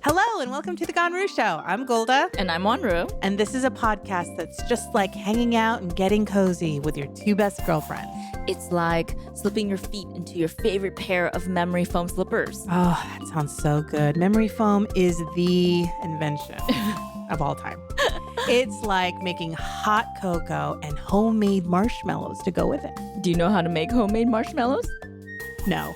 Hello and welcome to the Ganru Show. I'm Golda. And I'm Wanru. And this is a podcast that's just like hanging out and getting cozy with your two best girlfriends. It's like slipping your feet into your favorite pair of memory foam slippers. Oh, that sounds so good. Memory foam is the invention of all time. It's like making hot cocoa and homemade marshmallows to go with it. Do you know how to make homemade marshmallows? No.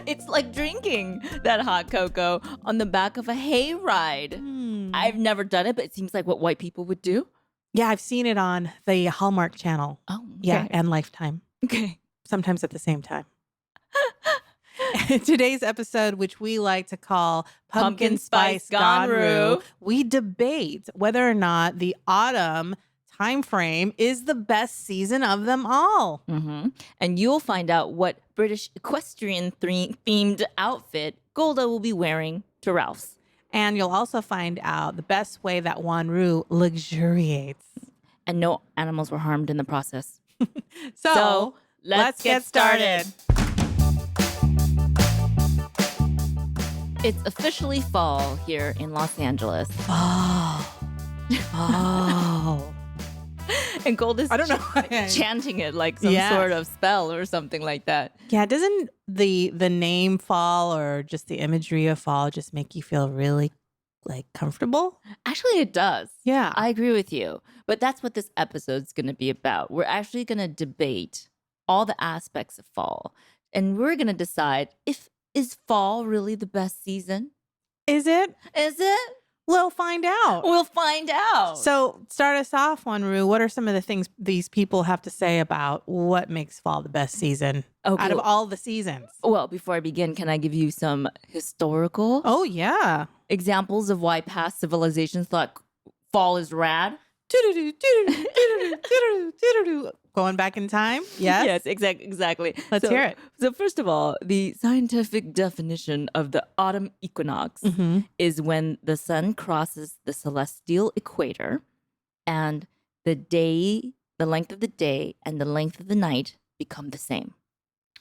It's like drinking that hot cocoa on the back of a hayride. I've never done it, but it seems like what white people would do. Yeah, I've seen it on the Hallmark Channel. Oh, okay. Yeah, and Lifetime. Okay. Sometimes at the same time. Today's episode, which we like to call Pumpkin Spice Ganru, we debate whether or not the autumn time frame is the best season of them all. Mm-hmm. And you'll find out what British equestrian themed outfit Golda will be wearing to Ralph's. And you'll also find out the best way that Wanru luxuriates. And no animals were harmed in the process. So let's get started. It's officially fall here in Los Angeles. Oh. And Gold is I don't know. chanting it like some sort of spell or something like that. Yeah, doesn't the name fall or just the imagery of fall just make you feel really like comfortable? Actually, it does. Yeah. I agree with you. But that's what this episode's going to be about. We're actually going to debate all the aspects of fall. And we're going to decide is fall really the best season? Is it? Is it? We'll find out. We'll find out. So start us off, Wanru. What are some of the things these people have to say about what makes fall the best season out of all the seasons? Well, before I begin, can I give you some historical examples of why past civilizations thought fall is rad? Going back in time? Yes? Yes, exactly. Let's hear it. So first of all, the scientific definition of the autumn equinox is when the sun crosses the celestial equator and the length of the day and the length of the night become the same.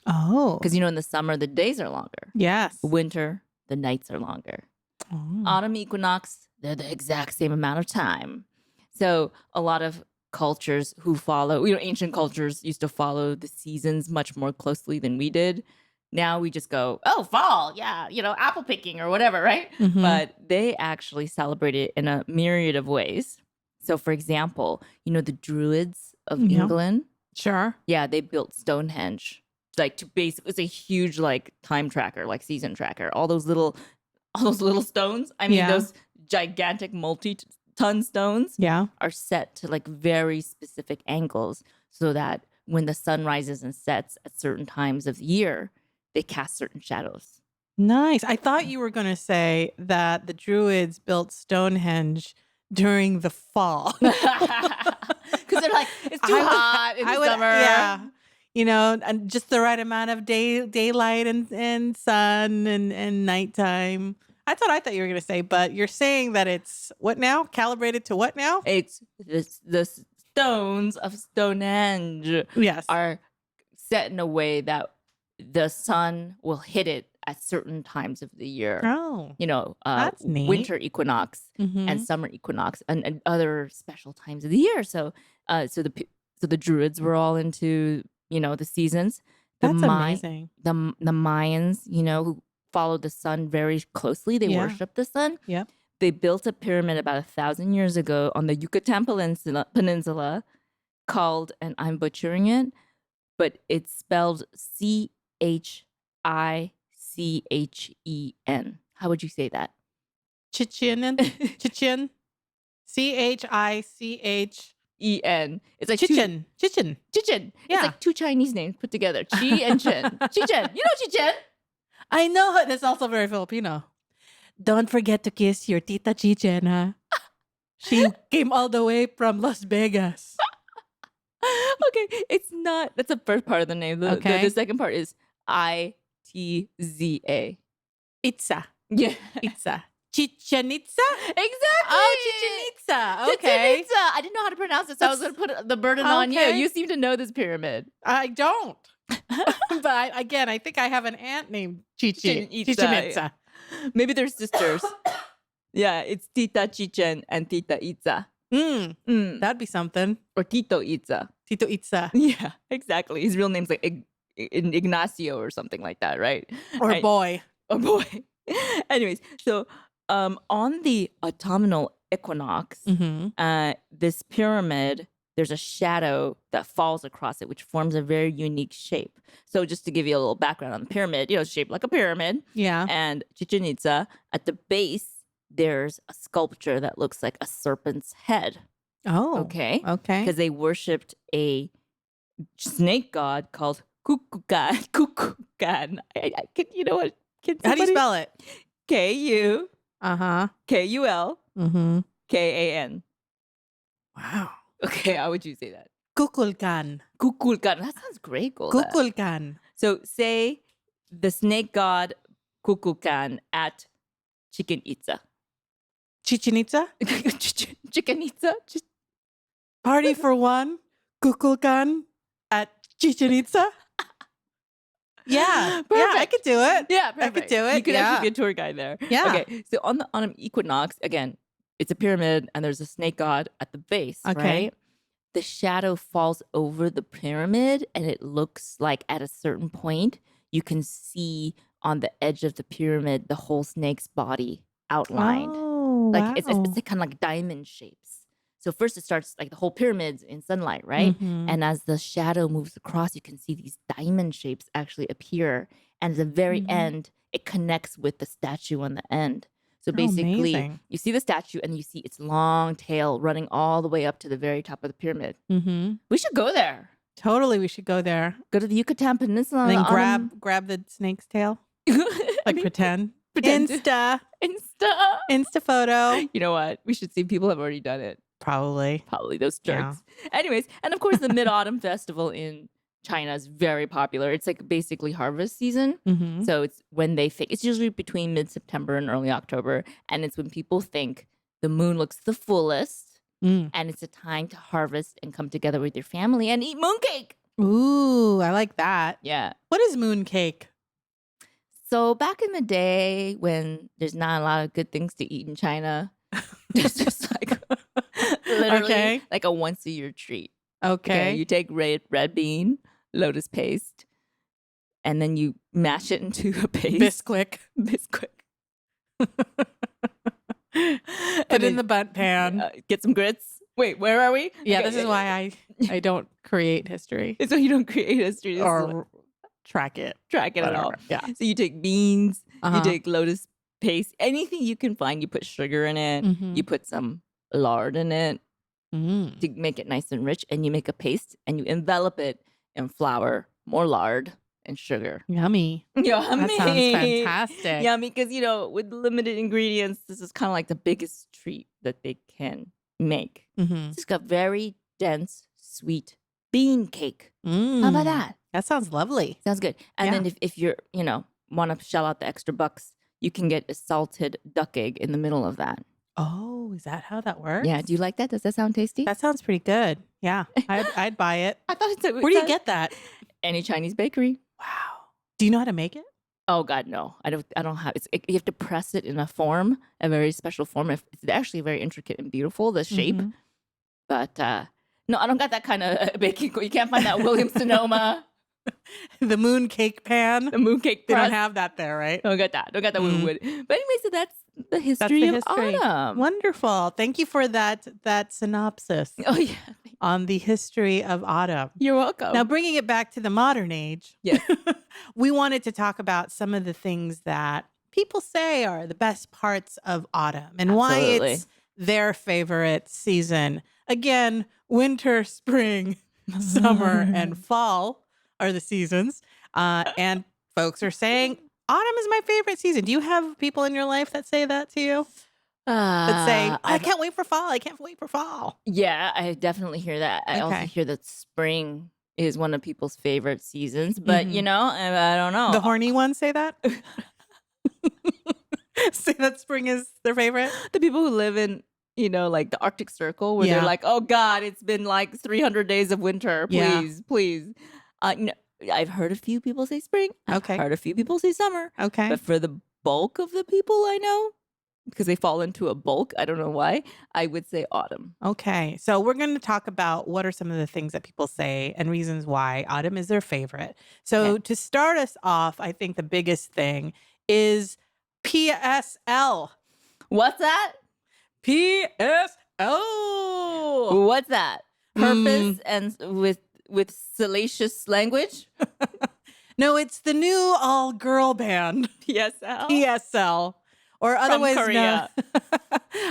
Oh. Because, in the summer, the days are longer. Yes. Winter, the nights are longer. Oh. Autumn equinox, they're the exact same amount of time. So a lot of cultures who follow, ancient cultures used to follow the seasons much more closely than we did. Now we just go, oh, fall, yeah, apple picking or whatever, right? Mm-hmm. But they actually celebrate it in a myriad of ways. So, for example, the Druids of England. Sure. Yeah, they built Stonehenge, it's a huge time tracker, season tracker. All those little stones. I mean, those gigantic multi-ton stones are set to very specific angles so that when the sun rises and sets at certain times of the year, they cast certain shadows. Nice. I thought you were going to say that the Druids built Stonehenge during the fall. Because they're it's too hot in the summer. Yeah. And just the right amount of daylight and sun and nighttime. I thought you were going to say, but you're saying that it's what now? Calibrated to what now? It's the stones of Stonehenge are set in a way that the sun will hit it at certain times of the year. Oh, that's neat. Winter equinox and summer equinox and other special times of the year. So the Druids were all into the seasons. That's amazing. The Mayans, who followed the sun very closely. They worship the sun. Yeah. They built a pyramid about 1,000 years ago on the Yucatan Peninsula called, and I'm butchering it, but it's spelled Chichen. How would you say that? Chichen. Chichen. Chichen. It's like Chichen. Chichen. Chichen. Yeah. It's like two Chinese names put together. Chi and Chen. Chichen. You know Chichen? I know. That's also very Filipino. Don't forget to kiss your Tita Chichen, huh? She came all the way from Las Vegas. Okay, it's not. That's the first part of the name. The second part is Itza. Itza. Yeah. Itza. Chichen Itza? Exactly. Oh, Chichen Itza. Okay. Chichen Itza. I didn't know how to pronounce it, so I was going to put the burden on you. You seem to know this pyramid. I don't. But I think I have an aunt named Chichen Itza. Maybe they're sisters. Yeah, it's Tita Chichen and Tita Itza. That'd be something. Or Tito Itza. Tito Itza. Yeah, exactly. His real name's like Ignacio or something like that, right? Or boy. Or boy. Anyways, so on the autumnal equinox, this pyramid, there's a shadow that falls across it, which forms a very unique shape. So just to give you a little background on the pyramid, it's shaped like a pyramid. Yeah. And Chichen Itza, at the base, there's a sculpture that looks like a serpent's head. Oh. Okay. Okay. Because they worshipped a snake god called Kukulkan. Kukulkan. You know what? How do you spell it? K-U. K-U-L. K-A-N. Wow. Okay, how would you say that? Kukulkan. Kukulkan. That sounds great, Golda. Kukulkan. So say the snake god Kukulkan at Chichen Itza. Chichen Itza? Chichen Itza? Party for one. Kukulkan at Chichen Itza? Yeah. Perfect. Yeah, I could do it. Yeah, perfect. I could do it. You could actually be a tour guide there. Yeah. Okay, so on an equinox, again, it's a pyramid and there's a snake god at the base, Okay. right? The shadow falls over the pyramid and it looks like at a certain point, you can see on the edge of the pyramid the whole snake's body outlined. Oh, like wow. it's kind of like diamond shapes. So first it starts like the whole pyramid's in sunlight, right? And as the shadow moves across, you can see these diamond shapes actually appear. And at the very end, it connects with the statue on the end. So basically, you see the statue and you see its long tail running all the way up to the very top of the pyramid. We should go there. Totally, we should go there. Go to the Yucatan Peninsula. And then grab the snake's tail. Like pretend. Insta photo. You know what? We should see. People have already done it. Probably those jerks. Yeah. Anyways, and of course the Mid-Autumn Festival in China is very popular. It's like basically harvest season. So it's when they think it's usually between mid-September and early October. And it's when people think the moon looks the fullest and it's a time to harvest and come together with your family and eat mooncake. Ooh, I like that. Yeah. What is mooncake? So back in the day when there's not a lot of good things to eat in China, it's just like literally like a once a year treat. Okay. You take red bean, lotus paste, and then you mash it into a paste. Bisquick. Put in the bunt pan. Get some grits. Wait, where are we? Yeah, this is why I don't create history. It's why you don't create history. Or track it. At all. Yeah. So you take beans, you take lotus paste, anything you can find. You put sugar in it. You put some lard in it to make it nice and rich. And you make a paste and you envelop it in flour, more lard, and sugar. Yummy. That sounds fantastic. Yummy, because, with limited ingredients, this is kind of like the biggest treat that they can make. It's got very dense, sweet bean cake. How about that? That sounds lovely. Sounds good. And then if you're, want to shell out the extra bucks, you can get a salted duck egg in the middle of that. Oh, is that how that works? Yeah. Do you like that? Does that sound tasty? That sounds pretty good. Yeah. I'd buy it. I thought Where do you get that? Any Chinese bakery. Wow. Do you know how to make it? Oh God, no. I don't have it. You have to press it in a very special form. It's actually very intricate and beautiful, the shape. But no, I don't got that kind of baking. You can't find that Williams Sonoma. The moon cake pan. The moon cake press. They don't have that there, right? Don't got that. But anyway, so that's the history of autumn. Wonderful. Thank you for that synopsis. Oh yeah. On the history of autumn. You're welcome. Now, bringing it back to the modern age, yes. We wanted to talk about some of the things that people say are the best parts of autumn and why it's their favorite season. Again, winter, spring, summer, and fall are the seasons. And folks are saying autumn is my favorite season. Do you have people in your life that say that to you? That say, I can't wait for fall. I can't wait for fall. Yeah, I definitely hear that. I also hear that spring is one of people's favorite seasons. But, I don't know. The horny ones say that? Say that spring is their favorite? The people who live in, like the Arctic Circle where they're like, oh God, it's been like 300 days of winter. Please. I've heard a few people say spring. I've heard a few people say summer. Okay. But for the bulk of the people I know, because they fall into a bulk, I don't know why, I would say autumn. Okay. So we're going to talk about what are some of the things that people say and reasons why autumn is their favorite. So to start us off, I think the biggest thing is PSL. What's that? PSL. What's that? Purpose and with salacious language? No, it's the new all-girl band. PSL? PSL. Or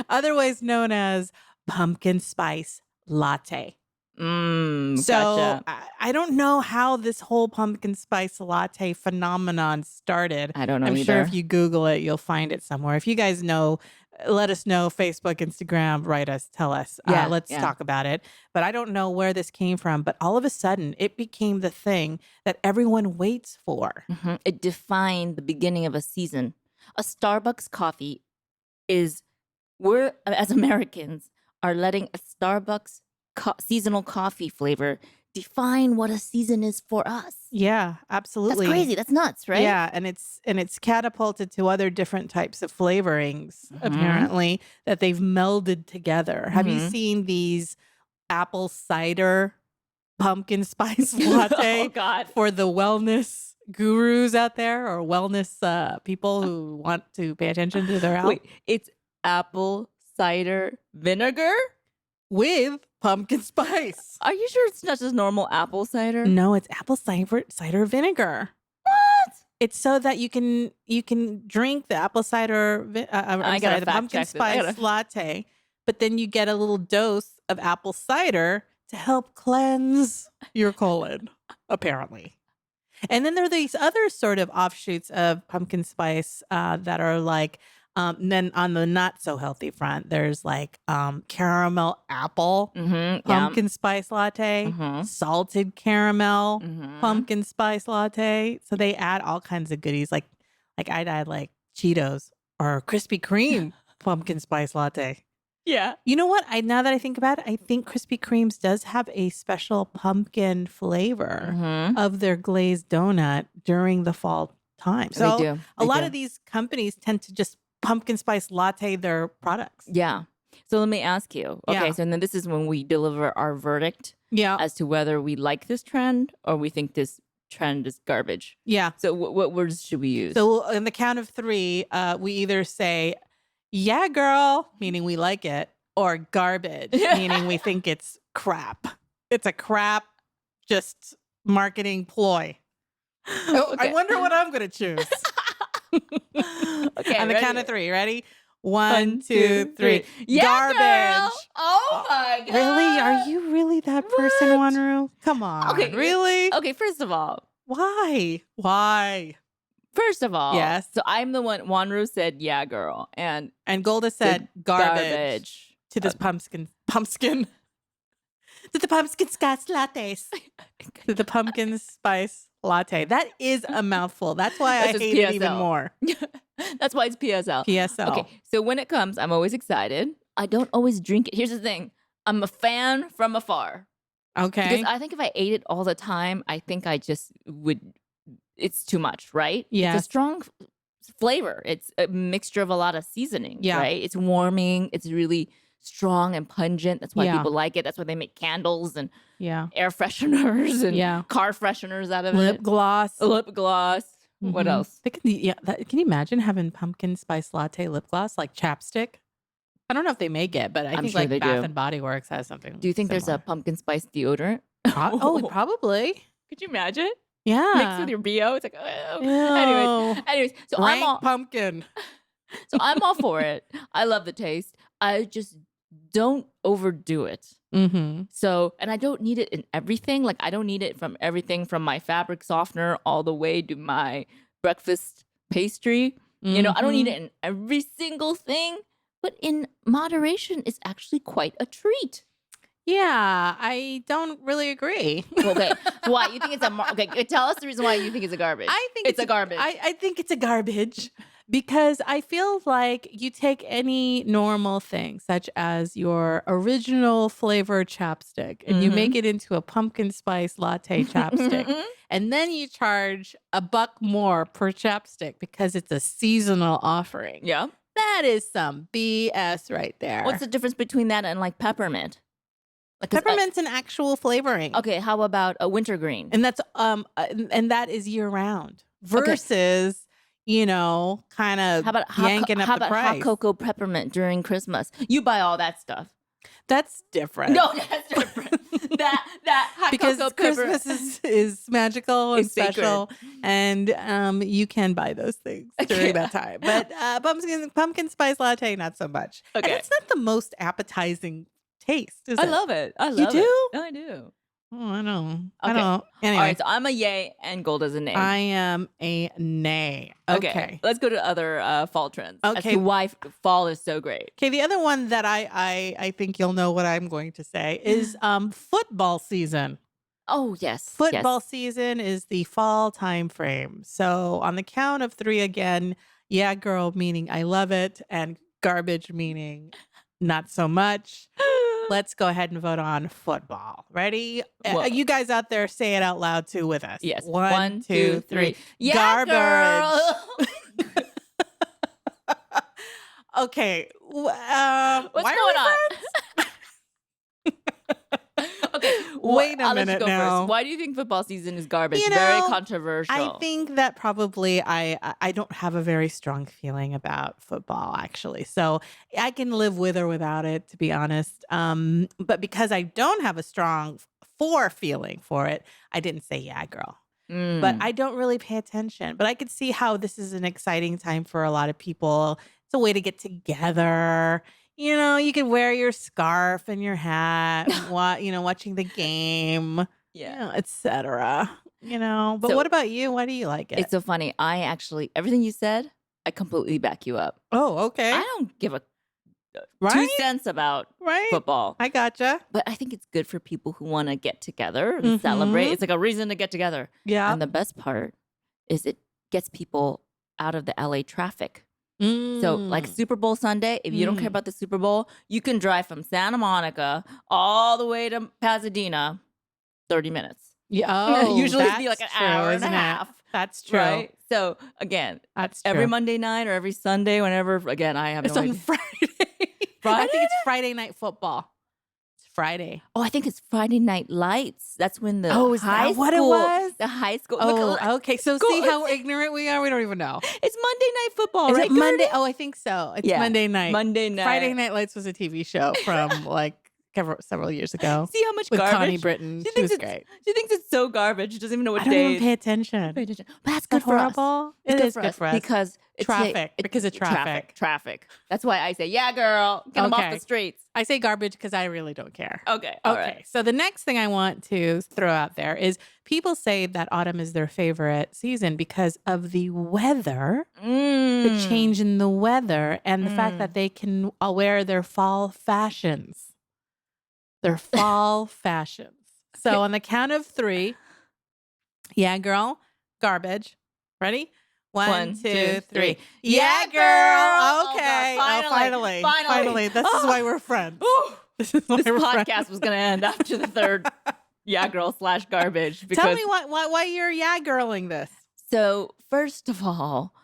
otherwise known as pumpkin spice latte. So gotcha. I don't know how this whole pumpkin spice latte phenomenon started. I don't know I'm either. sure if you Google it, you'll find it somewhere. If you guys know, let us know. Facebook, Instagram, write us, tell us. Let's talk about it. But I don't know where this came from. But all of a sudden, it became the thing that everyone waits for. Mm-hmm. It defined the beginning of a season. A Starbucks coffee we're, as Americans, are letting a Starbucks seasonal coffee flavor define what a season is for us. Yeah, absolutely. That's crazy. That's nuts, right? Yeah, and it's catapulted to other different types of flavorings, apparently, that they've melded together. Have you seen these apple cider pumpkin spice latte for the wellness gurus out there, or wellness people who want to pay attention to their health? Wait, it's apple cider vinegar with pumpkin spice. Are you sure it's not just normal apple cider? No, it's apple cider vinegar. What? It's so that you can drink the apple cider, the pumpkin spice latte, but then you get a little dose of apple cider to help cleanse your colon, apparently. And then there are these other sort of offshoots of pumpkin spice that are like, then on the not so healthy front, there's like caramel apple pumpkin spice latte, salted caramel pumpkin spice latte. So they add all kinds of goodies, like I'd add like Cheetos or Krispy Kreme pumpkin spice latte. Yeah. You know what? Now that I think about it, I think Krispy Kreme's does have a special pumpkin flavor of their glazed donut during the fall time. So they do. A lot of these companies tend to just pumpkin spice latte their products. Yeah. So let me ask you. Okay, so then this is when we deliver our verdict as to whether we like this trend or we think this trend is garbage. Yeah. So what words should we use? So in the count of three, we either say, yeah, girl, meaning we like it, or garbage, meaning we think it's crap. It's a crap, just marketing ploy. I wonder what I'm going to choose. Okay, on the count of three. Ready? 1, 2, 3. Yeah, garbage. Girl. Oh my God. Really? Are you really that person, Wanru? Come on. Okay. Really? Okay, first of all. Why? First of all. Yes. So I'm the one, Wanru said, yeah, girl. And Golda said garbage. To this pumpkin. To the pumpkin spice lattes. To the pumpkin spice latte. That is a mouthful. That's why I hate it even more. That's why it's PSL. PSL. Okay, so when it comes, I'm always excited. I don't always drink it. Here's the thing. I'm a fan from afar. Okay. Because I think if I ate it all the time, I think I just would, it's too much, right? Yeah. It's a strong flavor. It's a mixture of a lot of seasoning, right? It's warming. It's really strong and pungent. That's why people like it. That's why they make candles and air fresheners and car fresheners out of Lip gloss. What else? Can you imagine having pumpkin spice latte lip gloss like chapstick? I don't know if they make it, but I think sure like they Bath do. and Body Works has something. Do you think similar. there's a pumpkin spice deodorant? Probably. Could you imagine? Yeah. Mixed with your BO. It's like, oh. Ew. Anyways. So Rank pumpkin. So I'm all for it. I love the taste. I just don't overdo it. So, and I don't need it in everything. Like I don't need it from everything from my fabric softener all the way to my breakfast pastry. You know, I don't need it in every single thing, but in moderation is actually quite a treat. Yeah, I don't really agree. Okay, so why you think it's okay? Tell us the reason why you think it's a garbage. I think it's a garbage. I think it's a garbage Because I feel like you take any normal thing, such as your original flavor chapstick, and you make it into a pumpkin spice latte chapstick. And then you charge $1 more per chapstick because it's a seasonal offering. Yeah. That is some BS right there. What's the difference between that and like peppermint? Like peppermint's an actual flavoring. Okay, how about a wintergreen? And that's and that is year round. Versus kind of yanking up the price. Hot cocoa peppermint during Christmas? You buy all that stuff. That's different. No, that's different. that hot because cocoa Christmas is magical and special, and you can buy those things during that time. But pumpkin spice latte, not so much. Okay, and it's not the most appetizing taste. Is it? I love it. I love you do? it. I do. Oh, I know. Okay. I don't. Anyway. All right, so I'm a yay and Golda's a nay. I am a nay. Okay. Let's go to other fall trends. Okay. As to why fall is so great. Okay, the other one that I think you'll know what I'm going to say is football season. Oh, yes. Football season is the fall time frame. So on the count of 3 again, yeah, girl, meaning I love it, and garbage, meaning not so much. Let's go ahead and vote on football. Ready? You guys out there, say it out loud too with us. Yes. 1, 2, 3. Yeah, garbage. Okay. What's going on? Okay, wait a minute now. First. Why do you think football season is garbage? Very controversial. I think that probably I don't have a very strong feeling about football, actually. So I can live with or without it, to be honest. But because I don't have a strong feeling for it, I didn't say yeah, girl. But I don't really pay attention. But I could see how this is an exciting time for a lot of people. It's a way to get together. You could wear your scarf and your hat, watching the game, etc. But what about you? Why do you like it? It's so funny. I actually, everything you said, I completely back you up. Oh, okay. I don't give a 2 cents about football. I gotcha. But I think it's good for people who want to get together and celebrate. It's like a reason to get together. Yeah. And the best part is it gets people out of the LA traffic. So like Super Bowl Sunday, if you don't care about the Super Bowl, you can drive from Santa Monica all the way to Pasadena, 30 minutes. Yeah, usually it'd be like an hour and a half. That's true. Right? So again, that's every true. Monday night or every Sunday, whenever, again, I have it's no on idea. Friday. I think it's Friday night football. It's Friday. Oh, I think it's Friday Night Lights. That's when the is high that school, what it was? The high school. Oh, okay. So see how ignorant we are? We don't even know. It's Monday Night Football, Is right? it Monday? Oh, I think so. It's Monday night. Monday night. Friday Night Lights was a TV show from like several years ago. See how much with garbage? Connie Britton. She was great. She thinks it's so garbage. She doesn't even know what I don't day. even pay attention. But that's good for us. It is good for us. Because traffic. Because of traffic. Traffic. That's why I say, yeah, girl, get them off the streets. I say garbage because I really don't care. Okay. Okay. So the next thing I want to throw out there is people say that autumn is their favorite season because of the weather, the change in the weather, and the fact that they can wear their fall fashions. Their fall fashions. So on the count of 3, yeah, girl, garbage. Ready? 1, 2, 3. Yeah, girl. Okay. Oh, finally. This is why we're friends. This podcast was going to end after the third yeah, girl / garbage. Tell me why you're yeah, girling this. So first of all,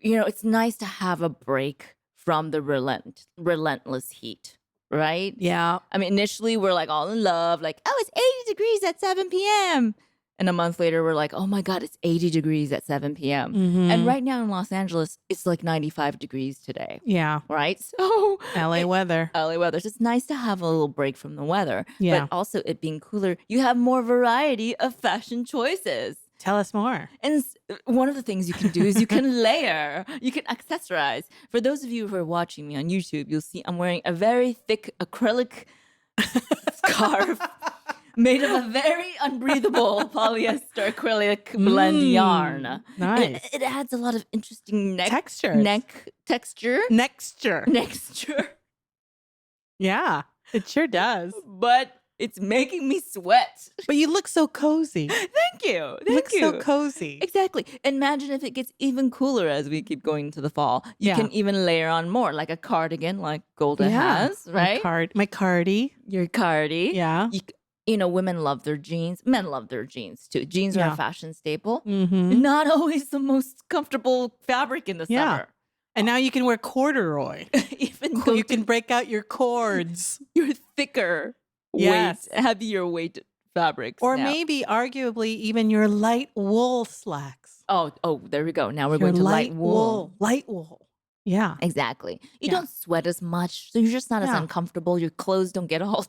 it's nice to have a break from the relentless heat. Right? Yeah. I mean, initially we're like all in love, like, oh, it's 80 degrees at 7 p.m. And a month later, we're like, oh my God, it's 80 degrees at 7 p.m. And right now in Los Angeles, it's like 95 degrees today. Yeah. Right? So LA weather. LA weather. So it's nice to have a little break from the weather. Yeah. But also it being cooler, you have more variety of fashion choices. Tell us more. And one of the things you can do is you can layer, you can accessorize. For those of you who are watching me on YouTube, you'll see I'm wearing a very thick acrylic scarf made of a very unbreathable polyester acrylic blend yarn. Nice. It adds a lot of interesting texture. Nexture. Yeah, it sure does. But It's making me sweat. But you look so cozy. Thank you. You look so cozy. Exactly. Imagine if it gets even cooler as we keep going into the fall. You can even layer on more, like a cardigan, like Golda has, right? My cardi. Your cardi. Yeah. You know, women love their jeans. Men love their jeans too. Jeans are a fashion staple. Mm-hmm. Not always the most comfortable fabric in the summer. And now you can wear corduroy. Even You can break out your cords. Your thicker weight, heavier weight fabrics. Or maybe, arguably, even your light wool slacks. Oh, there we go. Now we're going to light wool. Light wool. Yeah. Exactly. You don't sweat as much, so you're just not as uncomfortable. Your clothes don't get all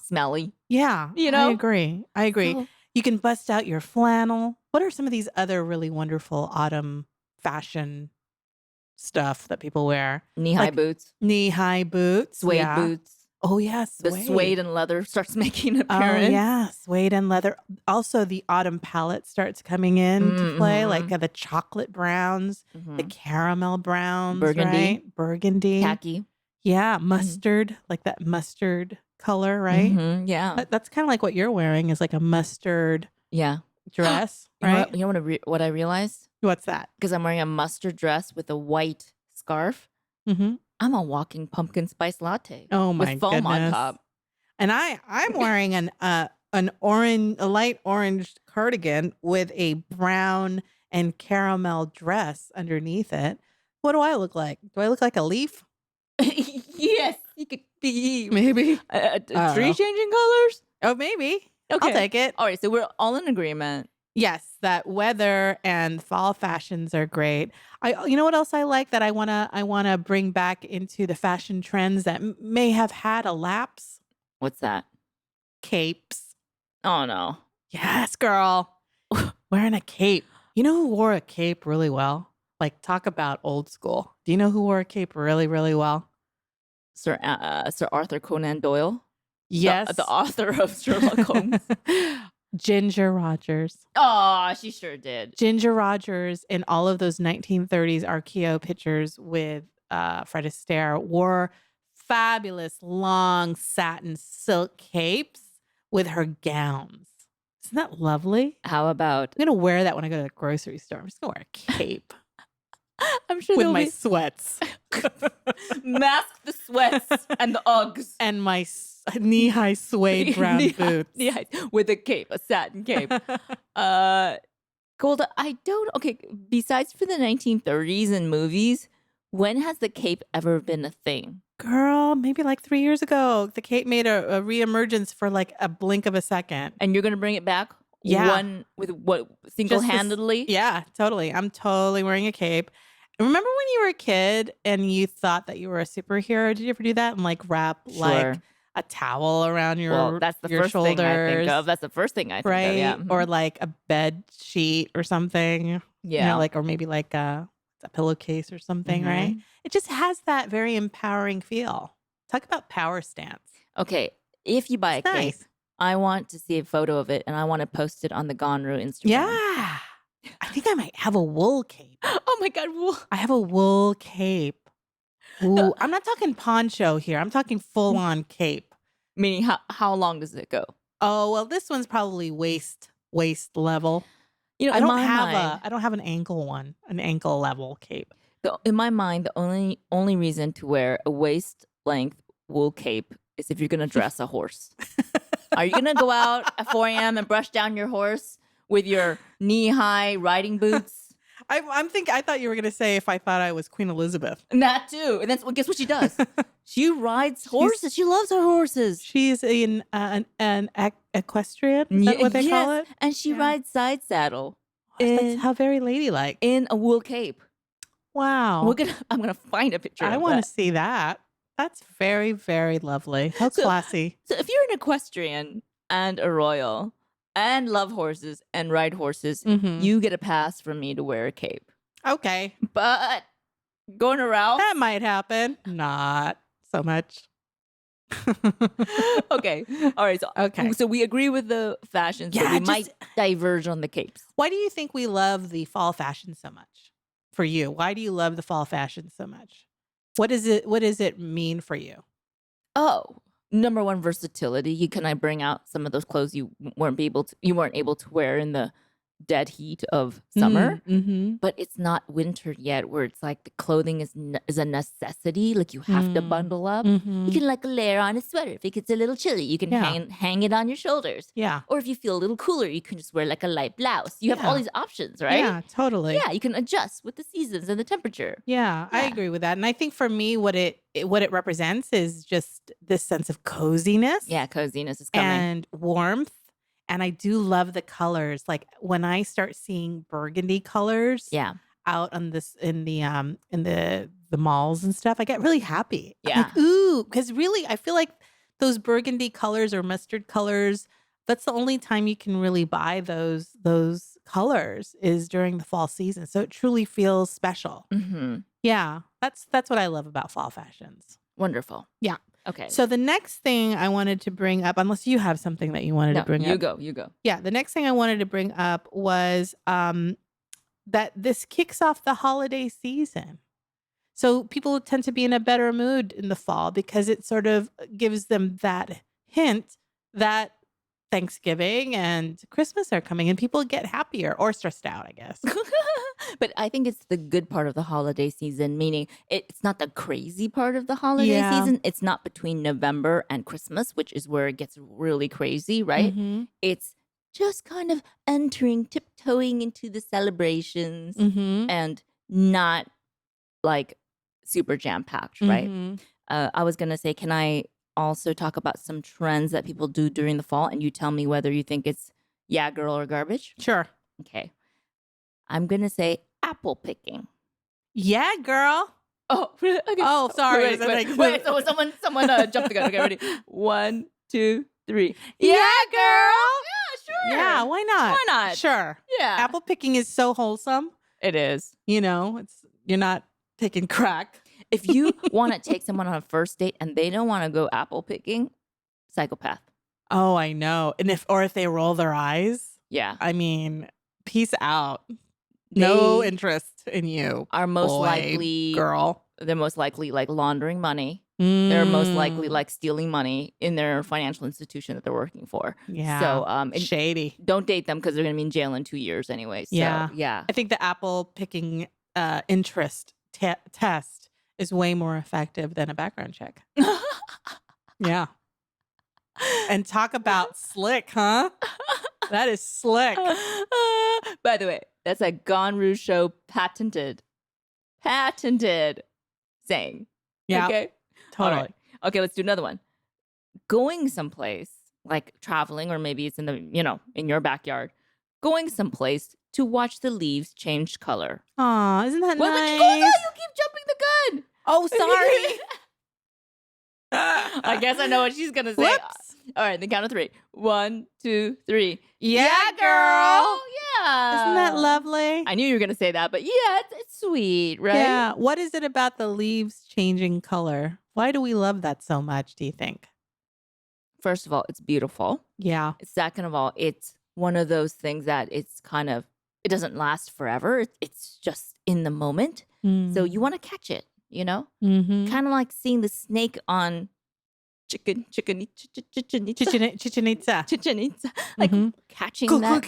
smelly. Yeah. You know? I agree. So, you can bust out your flannel. What are some of these other really wonderful autumn fashion stuff that people wear? Knee-high boots. Knee-high boots. Suede boots. Oh, yes. The suede and leather starts making an appearance. Oh, yeah. Suede and leather. Also, the autumn palette starts coming in to play, like the chocolate browns, the caramel browns, burgundy. Right? Burgundy. Khaki. Yeah. Mustard, like that mustard color, right? Yeah. That's kind of like what you're wearing is like a mustard dress, right? You know what I realized? What's that? Because I'm wearing a mustard dress with a white scarf. I'm a walking pumpkin spice latte. Oh my with foam goodness. on top. And I'm wearing a light orange cardigan with a brown and caramel dress underneath it. What do I look like? Do I look like a leaf? Yes, you could be maybe a tree changing colors. Oh, maybe. Okay. I'll take it. All right, so we're all in agreement. Yes, that weather and fall fashions are great. You know what else I like that I wanna bring back into the fashion trends that may have had a lapse? What's that? Capes. Oh no. Yes, girl. Wearing a cape. You know who wore a cape really well? Like, talk about old school. Do you know who wore a cape really, really well? Sir Arthur Conan Doyle. Yes, the author of Sherlock Holmes. Ginger Rogers. Oh, she sure did. Ginger Rogers in all of those 1930s RKO pictures with Fred Astaire wore fabulous long satin silk capes with her gowns. Isn't that lovely? How about... I'm going to wear that when I go to the grocery store. I'm just going to wear a cape. I'm sure with my sweats. Mask the sweats and the Uggs. And my knee-high suede brown boots. Knee-high, with a cape, a satin cape. Golda, okay, besides for the 1930s and movies, when has the cape ever been a thing? Girl, maybe like 3 years ago. The cape made a reemergence for like a blink of a second. And you're going to bring it back? Yeah. Single-handedly? Yeah, totally. I'm totally wearing a cape. Remember when you were a kid and you thought that you were a superhero? Did you ever do that and like wrap like a towel around your that's the your first shoulders? thing I think of. That's the first thing I think right? of, yeah. Or like a bed sheet or something. Yeah. You know, like, or maybe like a pillowcase or something, right? It just has that very empowering feel. Talk about power stance. Okay, if you buy a cape, I want to see a photo of it and I want to post it on the Ganru Instagram. Yeah. I think I might have a wool cape. Oh my God, wool. I have a wool cape. Ooh, I'm not talking poncho here. I'm talking full on cape. Meaning how long does it go? Oh, well, this one's probably waist level. You know, I don't have an ankle level cape. In my mind, the only reason to wear a waist length wool cape is if you're going to dress a horse. Are you going to go out at 4 a.m. and brush down your horse with your knee-high riding boots? I thought you were going to say if I thought I was Queen Elizabeth. And that too. And guess what she does? She rides horses. She loves her horses. She's an equestrian. Is that what they call it? And she rides side saddle. That's how very ladylike. In a wool cape. Wow. I'm gonna find a picture. I want to see that. That's very, very lovely. How classy. So if you're an equestrian and a royal and love horses and ride horses, you get a pass from me to wear a cape. Okay. But going around, that might happen. Not so much. Okay. All right. So we agree with the fashions, but we might diverge on the capes. Why do you think we love the fall fashion so much? For you, why do you love the fall fashion so much? What does it mean for you? Oh, number one, versatility. You can bring out some of those clothes you weren't able to wear in the dead heat of summer, but it's not winter yet, where it's like the clothing is a necessity. Like you have to bundle up. You can like layer on a sweater if it gets a little chilly. You can hang it on your shoulders. Yeah. Or if you feel a little cooler, you can just wear like a light blouse. You have all these options, right? Yeah, totally. Yeah, you can adjust with the seasons and the temperature. Yeah, I agree with that. And I think for me, what it represents is just this sense of coziness. Yeah, coziness is coming. And warmth. And I do love the colors. Like when I start seeing burgundy colors out on this in the malls and stuff, I get really happy. Yeah. I'm like, ooh, because really I feel like those burgundy colors or mustard colors, that's the only time you can really buy those colors is during the fall season. So it truly feels special. Yeah. That's what I love about fall fashions. Wonderful. Yeah. Okay. So the next thing I wanted to bring up, unless you have something that you wanted to bring up. You go. Yeah, the next thing I wanted to bring up was that this kicks off the holiday season. So people tend to be in a better mood in the fall because it sort of gives them that hint that Thanksgiving and Christmas are coming and people get happier or stressed out, I guess. But I think it's the good part of the holiday season, meaning it's not the crazy part of the holiday season. It's not between November and Christmas, which is where it gets really crazy, right? It's just kind of tiptoeing into the celebrations and not like super jam-packed, right? I was going to say, can I also talk about some trends that people do during the fall, and you tell me whether you think it's yeah, girl, or garbage? Sure. Okay. I'm going to say apple picking. Yeah, girl. Oh, okay. Oh, sorry. Wait, so someone jumped the gun. Okay, ready? 1, 2, 3. Yeah, girl. Yeah, sure. Yeah, why not? Why not? Sure. Yeah. Apple picking is so wholesome. It is. You know, you're not taking crack. If you want to take someone on a first date and they don't want to go apple picking, psychopath. Oh, I know. And if they roll their eyes, yeah. I mean, peace out. No interest in you. Are most likely girl. They're most likely like laundering money. They're most likely like stealing money in their financial institution that they're working for. Yeah. So shady. Don't date them because they're going to be in jail in 2 years anyway. So, yeah. I think the apple picking interest test is way more effective than a background check. Yeah. And talk about slick, huh? That is slick. By the way, that's a Ganru show patented saying. Yeah. Okay. Totally. Right. Okay, let's do another one. Going someplace, like traveling, or maybe it's in in your backyard. Going someplace to watch the leaves change color. Aw, isn't that nice? Oh, no, you keep jumping the gun. Oh, sorry. I guess I know what she's gonna say. Whoops. All right, the count of 3. 1, 2, 3. Yeah, girl. Yeah. Isn't that lovely? I knew you were gonna say that, but yeah, it's sweet, right? Yeah. What is it about the leaves changing color? Why do we love that so much, do you think? First of all, it's beautiful. Yeah. Second of all, it's one of those things that it's kind of, it doesn't last forever. It's just in the moment. So you want to catch it, Kind of like seeing the snake on Chichen Itza. Like catching that.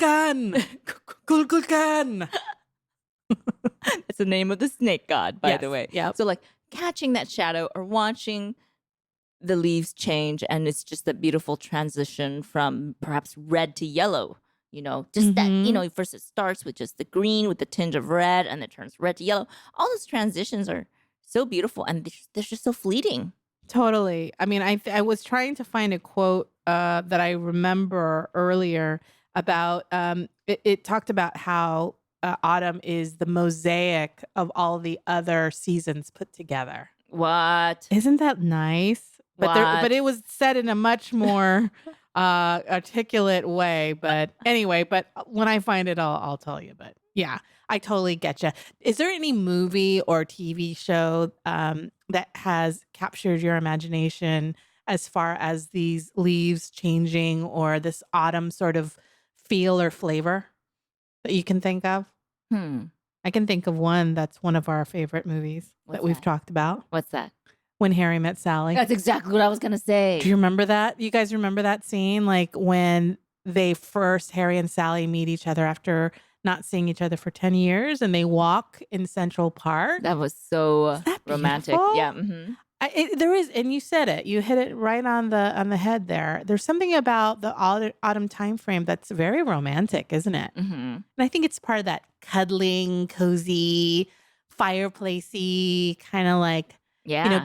Kulkulkan. That's the name of the snake god, by the way. Yeah. So like catching that shadow or watching the leaves change, and it's just a beautiful transition from perhaps red to yellow. Just that, first it starts with just the green with the tinge of red, and it turns red to yellow. All those transitions are so beautiful, and they're just so fleeting. Totally. I mean, I was trying to find a quote that I remember earlier about, it talked about how autumn is the mosaic of all the other seasons put together. What? Isn't that nice? But it was said in a much more articulate way. But anyway, when I find it, I'll tell you. But yeah, I totally get you. Is there any movie or TV show that has captured your imagination as far as these leaves changing or this autumn sort of feel or flavor that you can think of? I can think of one that's one of our favorite movies that we've talked about. What's that? When Harry Met Sally. That's exactly what I was going to say. Do you remember that? You guys remember that scene? Like when Harry and Sally meet each other after not seeing each other for 10 years and they walk in Central Park. That was so romantic. Beautiful? Yeah. Mm-hmm. There is, and you said it. You hit it right on the head there. There's something about the autumn time frame that's very romantic, isn't it? Mm-hmm. And I think it's part of that cuddling, cozy, fireplacey kind of like,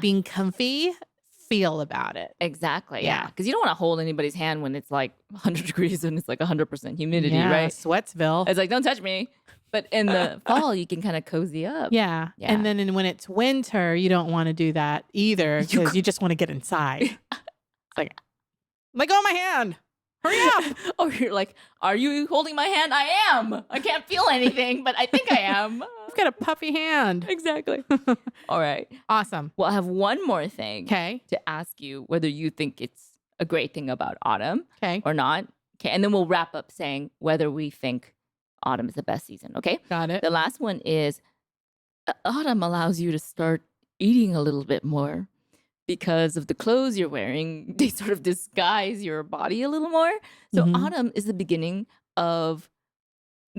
being comfy feel about it. Exactly. Yeah. Because you don't want to hold anybody's hand when it's like 100 degrees and it's like 100% humidity, right? Sweatsville. It's like, don't touch me. But in the fall, you can kind of cozy up. Yeah. And then when it's winter, you don't want to do that either because you just want to get inside. It's like, let go of my hand. Hurry up. Or you're like, are you holding my hand? I am. I can't feel anything, but I think I am. I've got a puffy hand. Exactly. All right. Awesome. Well, I have one more thing to ask you whether you think it's a great thing about autumn or not. Okay. And then we'll wrap up saying whether we think autumn is the best season. Okay. Got it. The last one is autumn allows you to start eating a little bit more. Because of the clothes you're wearing, they sort of disguise your body a little more. So autumn is the beginning of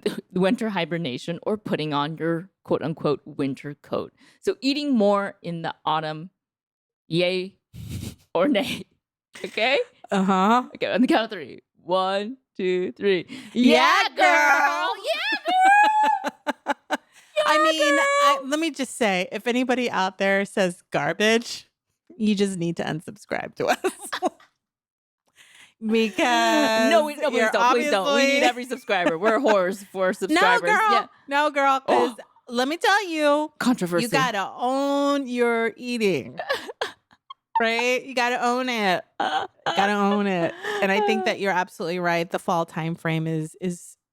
the winter hibernation or putting on your quote unquote winter coat. So eating more in the autumn, yay or nay. Okay? Uh-huh. Okay, on the count of 3. 1, 2, 3. Yeah, girl! Yeah, girl! Let me just say, if anybody out there says garbage, you just need to unsubscribe to us. Because no, please don't. We need every subscriber. We're whores for subscribers. No, girl, because let me tell you, controversy. You gotta own your eating, right? You gotta own it. Gotta own it. And I think that you're absolutely right. The fall time frame is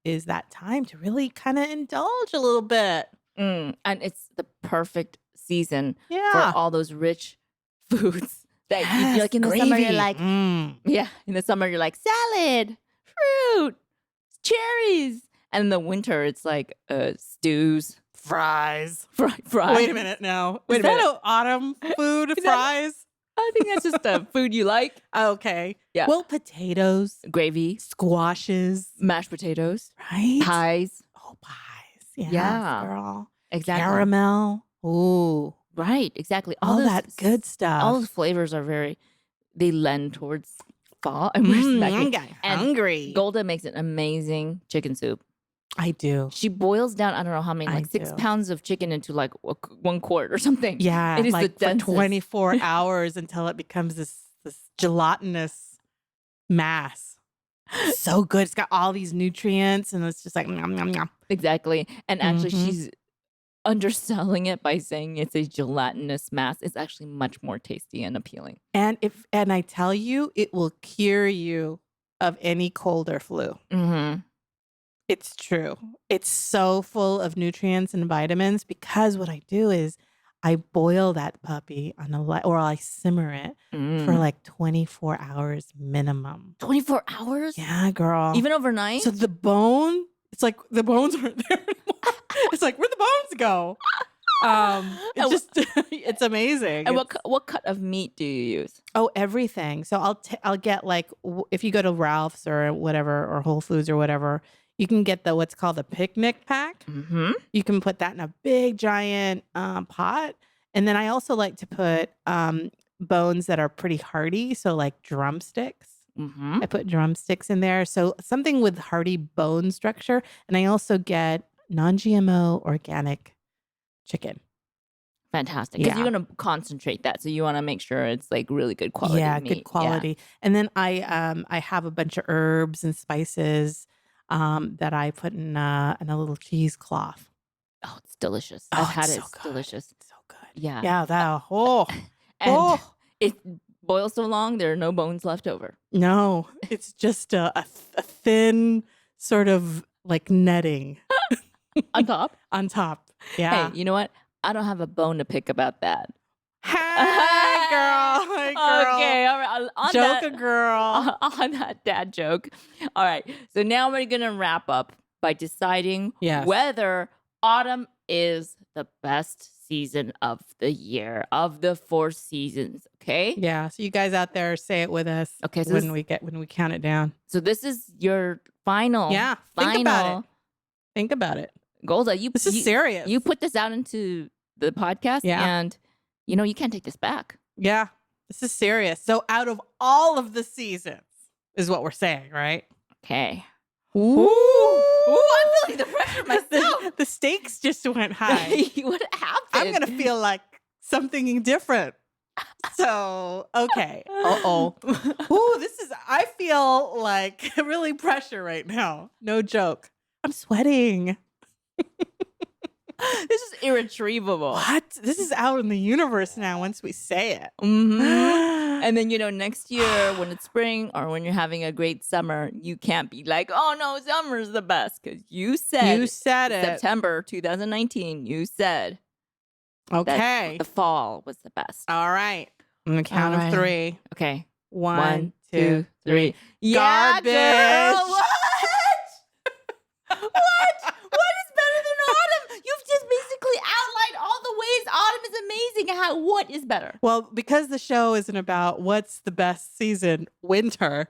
that time to really kind of indulge a little bit. And it's the perfect season for all those rich foods that you feel like in the summer you're like, in the summer you're like salad, fruit, cherries, and in the winter it's like fries. Fries. Wait a minute now. Is that an autumn food? Fries? I think that's just the food you like. Okay. Yeah. Well, potatoes, gravy, squashes, mashed potatoes, right? Pies. Oh, pies. Yeah, girl. Exactly. Caramel. Ooh. Right, exactly. All that good stuff. All those flavors are they lend towards fall. And I'm getting hungry. Golda makes an amazing chicken soup. I do. She boils down, I don't know how many, like 6 pounds of chicken into like 1 quart or something. Yeah. It is like the for 24 hours until it becomes this gelatinous mass. So good. It's got all these nutrients and it's just like, nom, nom, nom. Exactly. And actually she's underselling it by saying it's a gelatinous mass. It's actually much more tasty and appealing. And I tell you, it will cure you of any cold or flu. It's true. It's so full of nutrients and vitamins because what I do is I boil that puppy or I simmer it for like 24 hours minimum. 24 hours? Yeah, girl. Even overnight? So the bone, it's like the bones aren't there anymore. It's like, where'd the bones go? It's amazing. And what cut of meat do you use? Oh, everything. So I'll get like, if you go to Ralph's or whatever, or Whole Foods or whatever, you can get what's called the picnic pack. You can put that in a big giant pot. And then I also like to put bones that are pretty hearty. So like drumsticks. I put drumsticks in there. So something with hearty bone structure. And I also get non-GMO organic chicken. Fantastic. Because you're going to concentrate that. So you want to make sure it's like really good quality meat. Good quality. Yeah. And then I have a bunch of herbs and spices that I put in a little cheesecloth. Oh, it's delicious. I've had it. It's delicious. It's so good. Yeah. Yeah. It boils so long, there are no bones left over. No, it's just a thin sort of like netting. On top? On top. Yeah. Hey, you know what? I don't have a bone to pick about that. Hey, girl. Hey, girl. Okay, all right. Joke a girl. On that dad joke. All right. So now we're going to wrap up by deciding whether autumn is the best season of the year, of the 4 seasons. Okay. Yeah. So you guys out there, say it with us. Okay. So when we count it down. So this is your final. Yeah. Think about it. Think about it. Golda, this is serious. You put this out into the podcast, and you can't take this back. Yeah. This is serious. So out of all of the seasons is what we're saying, right? Okay. Ooh. I'm feeling the pressure myself. The stakes just went high. What happened? I'm going to feel like something different. So, okay. Uh-oh. Ooh, I feel like really pressure right now. No joke. I'm sweating. This is irretrievable. What? This is out in the universe now once we say it. And then, next year when it's spring or when you're having a great summer, you can't be like, oh, no, summer's the best. Because you said it. September 2019, you said. Okay. The fall was the best. All right. On the count of 3. Okay. 1, 2, 3. Yeah, Garbage. Girl. What? What is better than autumn? You've just basically outlined all the ways autumn is amazing. What is better? Well, because the show isn't about what's the best season, winter.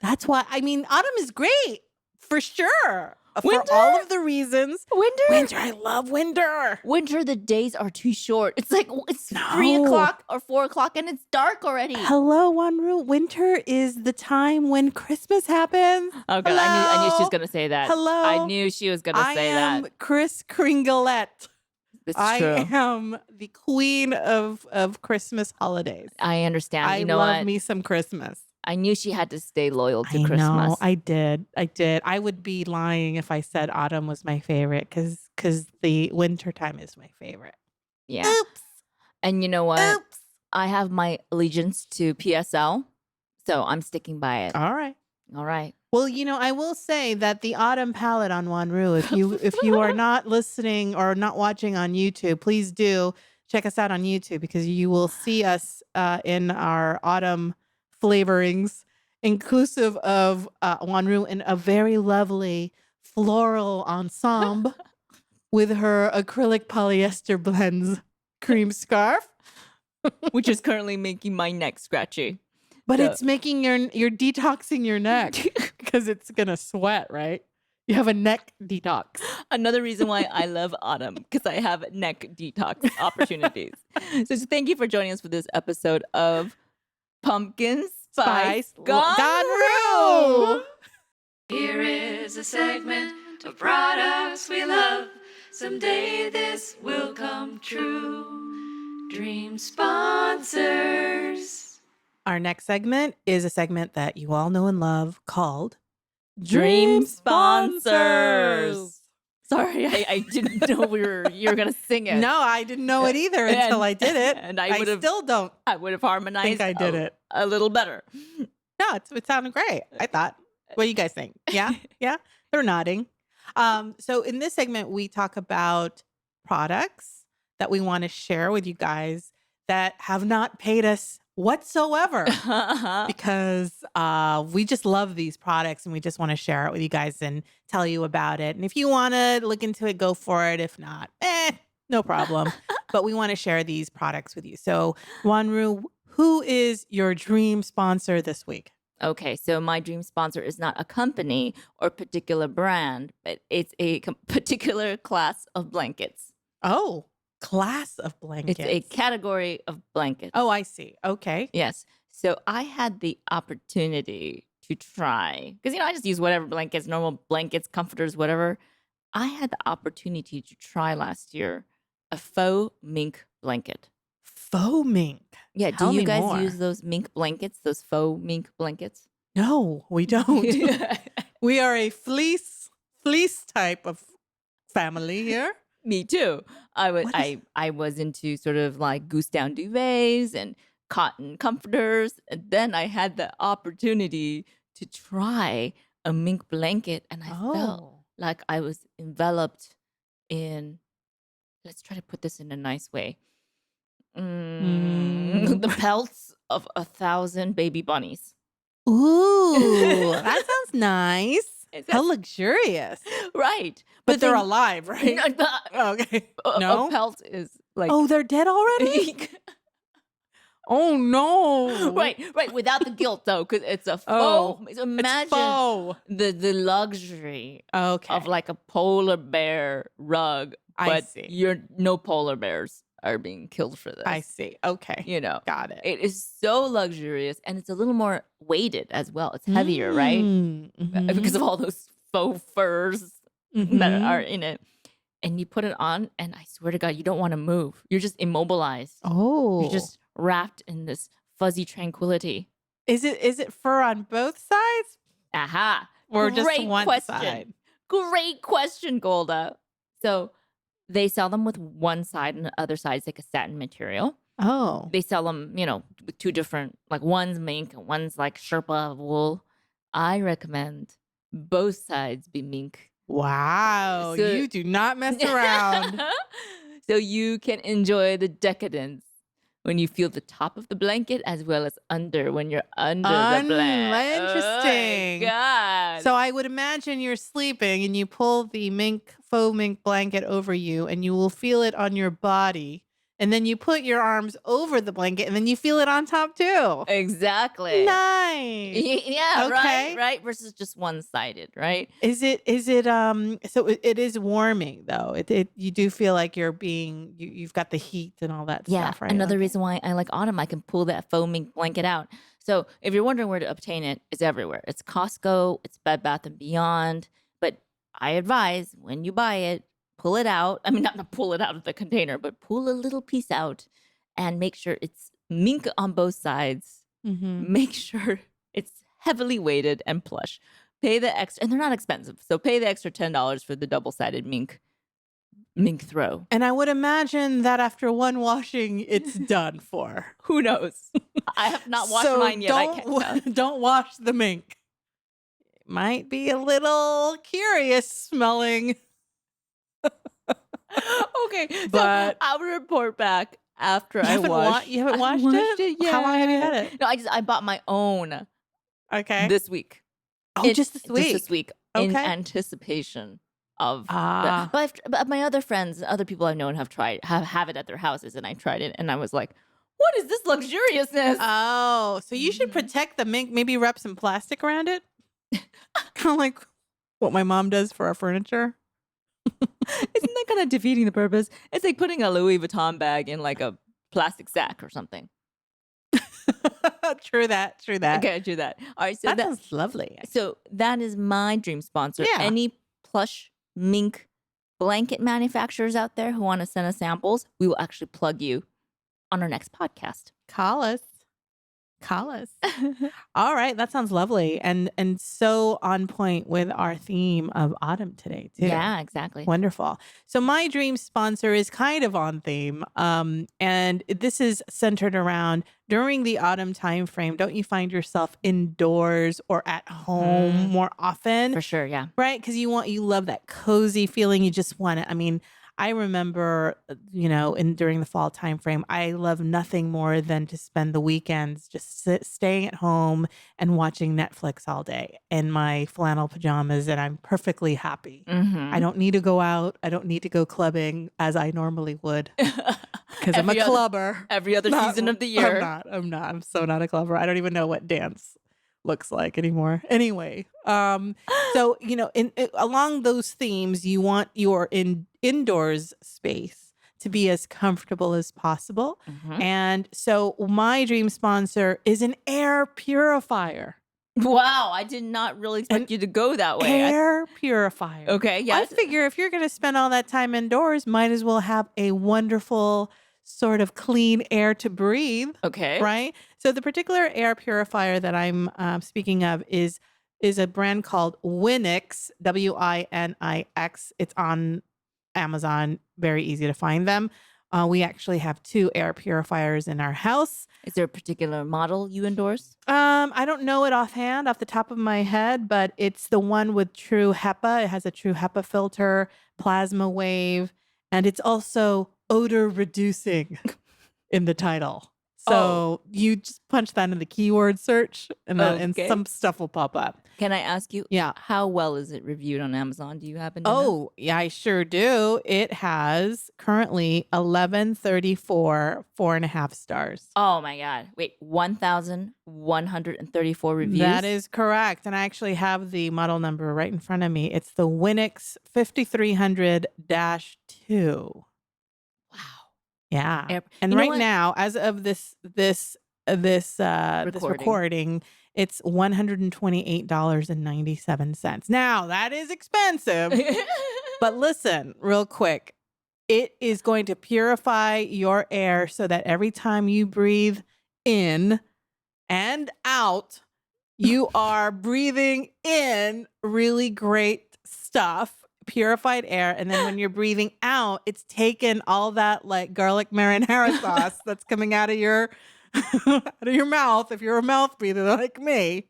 That's why, autumn is great. For sure. Winter? For all of the reasons. Winter? I love winter. Winter, the days are too short. It's like, it's 3 o'clock or 4 o'clock and it's dark already. Hello, Wanru. Winter is the time when Christmas happens. Oh, God. I knew she was going to say that. Hello. I knew she was going to say that. I am Kris Kringlette. This is true. I am the queen of Christmas holidays. I understand. I love me some Christmas. I knew she had to stay loyal to Christmas. No, I did. I would be lying if I said autumn was my favorite because the winter time is my favorite. Yeah. Oops. And you know what? Oops. I have my allegiance to PSL, so I'm sticking by it. All right. Well, I will say that the autumn palette on Wanru, if you are not listening or not watching on YouTube, please do check us out on YouTube because you will see us in our autumn flavorings, inclusive of Wanru in a very lovely floral ensemble with her acrylic polyester blends cream scarf, which is currently making my neck scratchy. But it's making you're detoxing your neck because it's gonna sweat, right? You have a neck detox. Another reason why I love autumn, because I have neck detox opportunities. So thank you for joining us for this episode of Pumpkin Spice Ganru. Here is a segment of products we love. Someday this will come true. Dream sponsors. Our next segment is a segment that you all know and love called Dream Sponsors. Sorry, I didn't know you were gonna sing it. No, I didn't know it either until I did it. And I still don't. I would have harmonized. Think I did it a little better. No, it sounded great. I thought. What do you guys think? Yeah, yeah. They're nodding. So in this segment, we talk about products that we want to share with you guys that have not paid us whatsoever because we just love these products and we just want to share it with you guys and tell you about it. And if you want to look into it, go for it. If not, no problem. But we want to share these products with you. So Wanru, who is your dream sponsor this week? Okay, so my dream sponsor is not a company or particular brand, but it's a particular class of blankets. Oh, class of blankets. It's a category of blankets. Oh, I see. Okay. Yes. So I had the opportunity to try, because, I just use whatever blankets, normal blankets, comforters, whatever. I had the opportunity to try last year a faux mink blanket. Faux mink? Yeah. Tell do you me guys more. use those mink blankets, those faux mink blankets? No, we don't. We are a fleece type of family here. Me too. I was into sort of like goose down duvets and cotton comforters. And then I had the opportunity to try a mink blanket and I felt like I was enveloped in, let's try to put this in a nice way. The pelts of 1,000 baby bunnies. Ooh, that sounds nice. How luxurious. Right. But they're alive, right? Okay. No? A pelt is like... Oh, they're dead already? Oh, no. Right. Without the guilt, though, because it's a faux. So imagine faux. the luxury Okay. of like a polar bear rug, I but see. no polar bears are being killed for this. I see. Okay. Got it. It is so luxurious, and it's a little more weighted as well. It's heavier, right? Mm-hmm. Because of all those faux furs that are in it. And you put it on, and I swear to God, you don't want to move. You're just immobilized. Oh. You're just wrapped in this fuzzy tranquility. Is it fur on both sides? Aha. Or Great just one question. side? Great question, Golda. So they sell them with one side, and the other side is like a satin material. Oh. They sell them, with two different, like one's mink and one's like Sherpa wool. I recommend both sides be mink. Wow. So, you do not mess around. So you can enjoy the decadence when you feel the top of the blanket as well as when you're under the blanket. Interesting. Oh my God. So I would imagine you're sleeping and you pull the faux mink blanket over you and you will feel it on your body. And then you put your arms over the blanket and then you feel it on top too. Exactly. Nice. Yeah, Okay. right? Versus just one-sided, right? Is it so it is warming though. You do feel like you've got the heat and all that stuff, right? Another reason why I like autumn, I can pull that faux mink blanket out. So if you're wondering where to obtain it, it's everywhere. It's Costco, it's Bed Bath & Beyond. But I advise when you buy it, pull it out. I mean, not to pull it out of the container, but pull a little piece out and make sure it's mink on both sides. Mm-hmm. Make sure it's heavily weighted and plush. Pay the extra, and they're not expensive. So pay the extra $10 for the double-sided mink throw. And I would imagine that after one washing, it's done for. Who knows? I have not washed mine yet. I can't. Don't wash the mink. It might be a little curious smelling. Okay, but so I'll report back after I wash. You haven't washed it? Yeah. How long have you had it? No, I bought my own. Okay. This week. Oh, just this week. Just this week. Okay. In anticipation of but my other friends, other people I've known have it at their houses, and I tried it, and I was like, what is this luxuriousness? Oh, so you should protect the mink. Maybe wrap some plastic around it. Kind of like what my mom does for our furniture. Isn't that kind of defeating the purpose? It's like putting a Louis Vuitton bag in like a plastic sack or something. True that. Okay, do that. All right, so that sounds lovely. So that is my dream sponsor. Yeah. Any plush mink blanket manufacturers out there who want to send us samples, we will actually plug you on our next podcast. Call us. All right, that sounds lovely and so on point with our theme of autumn today too. Yeah, exactly. Wonderful. So my dream sponsor is kind of on theme, and this is centered around during the autumn time frame. Don't you find yourself indoors or at home more often? For sure, yeah. Right, because you love that cozy feeling. You just want it. I mean, I remember, during the fall time frame, I love nothing more than to spend the weekends just staying at home and watching Netflix all day in my flannel pajamas, and I'm perfectly happy. Mm-hmm. I don't need to go out. I don't need to go clubbing as I normally would because I'm a clubber. Every other season of the year. I'm not. I'm so not a clubber. I don't even know what dance looks like anymore. Anyway, so along those themes, you want your indoors space to be as comfortable as possible. Mm-hmm. And so my dream sponsor is an air purifier. Wow, I did not really expect you to go that way. Air purifier. Okay, yeah. I figure if you're going to spend all that time indoors, might as well have a wonderful sort of clean air to breathe. Okay. Right? So the particular air purifier that I'm speaking of is a brand called Winix, Winix. It's on Amazon. Very easy to find them. We actually have 2 air purifiers in our house. Is there a particular model you endorse? I don't know it offhand, off the top of my head, but it's the one with true HEPA. It has a true HEPA filter, plasma wave, and it's also odor reducing in the title. So you just punch that in the keyword search and Okay. some stuff will pop up. Can I ask you, Yeah. how well is it reviewed on Amazon? Do you happen to know? Oh, yeah, I sure do. It has currently 1134, 4.5 stars. Oh my God. Wait, 1,134 reviews? That is correct. And I actually have the model number right in front of me. It's the Winix 5300-2. Wow. Yeah. And right now, as of this recording, it's $128.97. Now, that is expensive. But listen, real quick. It is going to purify your air so that every time you breathe in and out, you are breathing in really great stuff, purified air. And then when you're breathing out, it's taken all that like garlic marinara sauce that's coming out of your mouth. If you're a mouth breather like me,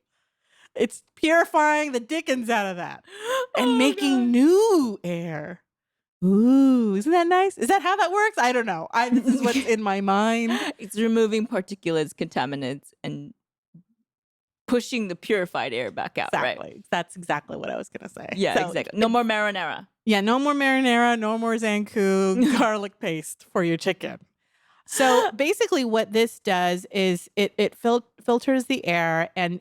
it's purifying the dickens out of that and making new air. Ooh, isn't that nice? Is that how that works? I don't know. This is what's in my mind. It's removing particulates, contaminants, and pushing the purified air back out. Exactly. Right? That's exactly what I was going to say. Yeah, exactly. No more marinara. Yeah, no more marinara, no more Zanku garlic paste for your chicken. So basically what this does is it filters the air and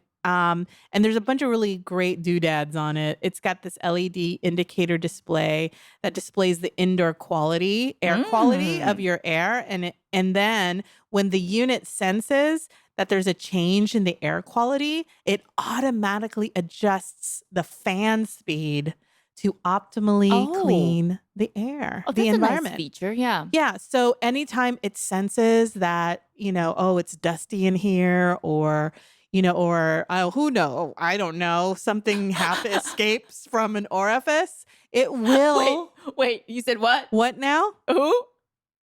there's a bunch of really great doodads on it. It's got this LED indicator display that displays the indoor quality, air quality of your air. And then when the unit senses that there's a change in the air quality, it automatically adjusts the fan speed to optimally clean the air, the environment. A nice feature, yeah. Yeah. So anytime it senses that, it's dusty in here or who knows? I don't know. Something half escapes from an orifice. It will. Wait. You said what? What now? Who?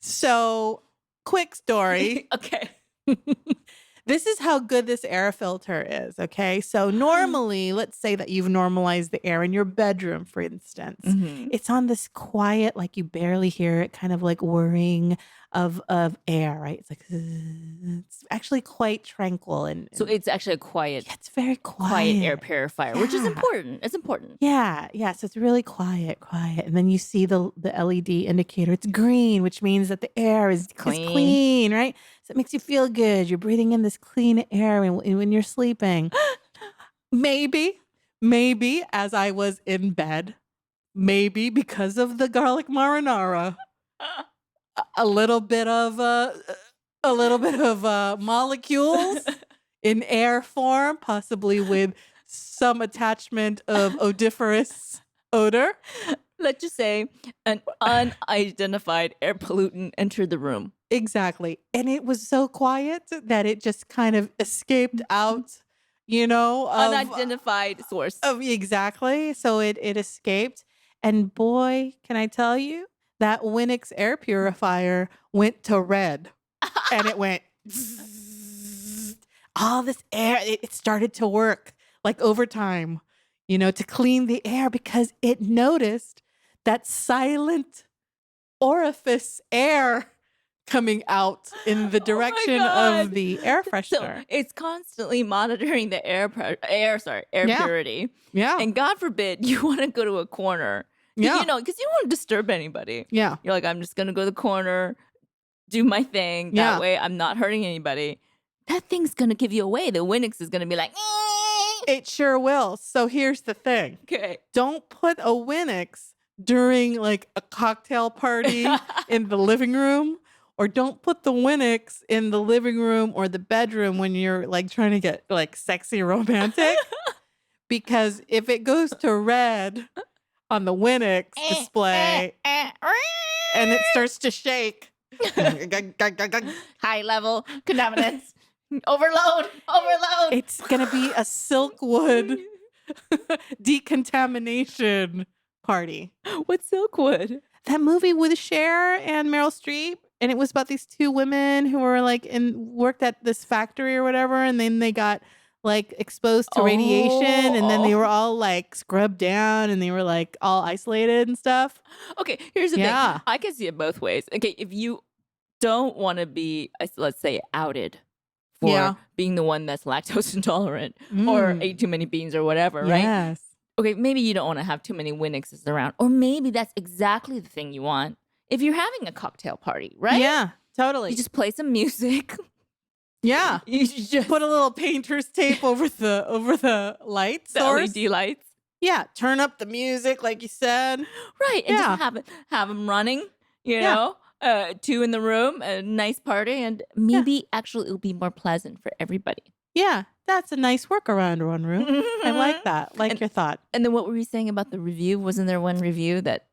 So, quick story. Okay. This is how good this air filter is. Okay. So normally, let's say that you've normalized the air in your bedroom, for instance. Mm-hmm. It's on this quiet, like you barely hear it, kind of like whirring of air, right? It's like it's actually quite tranquil and so it's actually a quiet. Yeah, it's very quiet air purifier, which is important. It's important. Yeah, so it's really quiet, and then you see the LED indicator. It's green, which means that the air is clean, right? So it makes you feel good. You're breathing in this clean air when you're sleeping. Maybe as I was in bed, maybe because of the garlic marinara. A little bit of molecules in air form, possibly with some attachment of odoriferous odor. Let's just say an unidentified air pollutant entered the room. Exactly. And it was so quiet that it just kind of escaped out, unidentified source. Exactly. So it escaped. And boy, can I tell you, that Winix air purifier went to red and it went all this air. It started to work like overtime, to clean the air because it noticed that silent orifice air coming out in the direction of the air freshener. So it's constantly monitoring the air purity. Yeah. And God forbid you want to go to a corner. Yeah. Because you don't want to disturb anybody. Yeah. You're like, I'm just going to go to the corner, do my thing. That way I'm not hurting anybody. That thing's going to give you away. The Winix is going to be like, It sure will. So here's the thing. Okay. Don't put a Winix during like a cocktail party in the living room, or don't put the Winix in the living room or the bedroom when you're like trying to get like sexy romantic. Because if it goes to red on the Winix display and it starts to shake. High level contaminants. Overload. It's going to be a Silkwood decontamination party. What's Silkwood? That movie with Cher and Meryl Streep. And it was about these two women who were like worked at this factory or whatever. And then they got like exposed to radiation, and then they were all like scrubbed down and they were like all isolated and stuff. Okay, here's the thing. I can see it both ways. Okay, if you don't want to be, let's say, outed for being the one that's lactose intolerant or ate too many beans or whatever, right? Yes. Okay, maybe you don't want to have too many Winexes around, or maybe that's exactly the thing you want if you're having a cocktail party, right? Yeah, totally. You just play some music. Yeah. You just put a little painter's tape over the light source. LED lights. Yeah, turn up the music like you said. Right, and just have them running, you know, 2 in the room, a nice party, and maybe actually it'll be more pleasant for everybody. Yeah, that's a nice workaround, Wanru. I like that. Like your thought. And then what were we saying about the review? Wasn't there one review that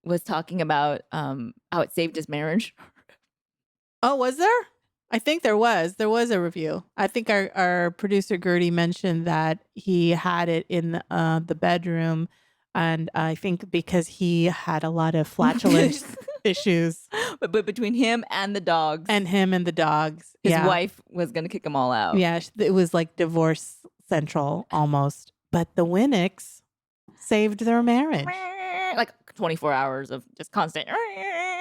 was talking about how it saved his marriage? Oh, was there? I think there was. There was a review. I think our producer Gertie mentioned that he had it in the bedroom, and I think because he had a lot of flatulence issues. But between him and the dogs. His wife was going to kick them all out. Yeah, it was like divorce central almost. But the Winix saved their marriage. Like 24 hours of just constant.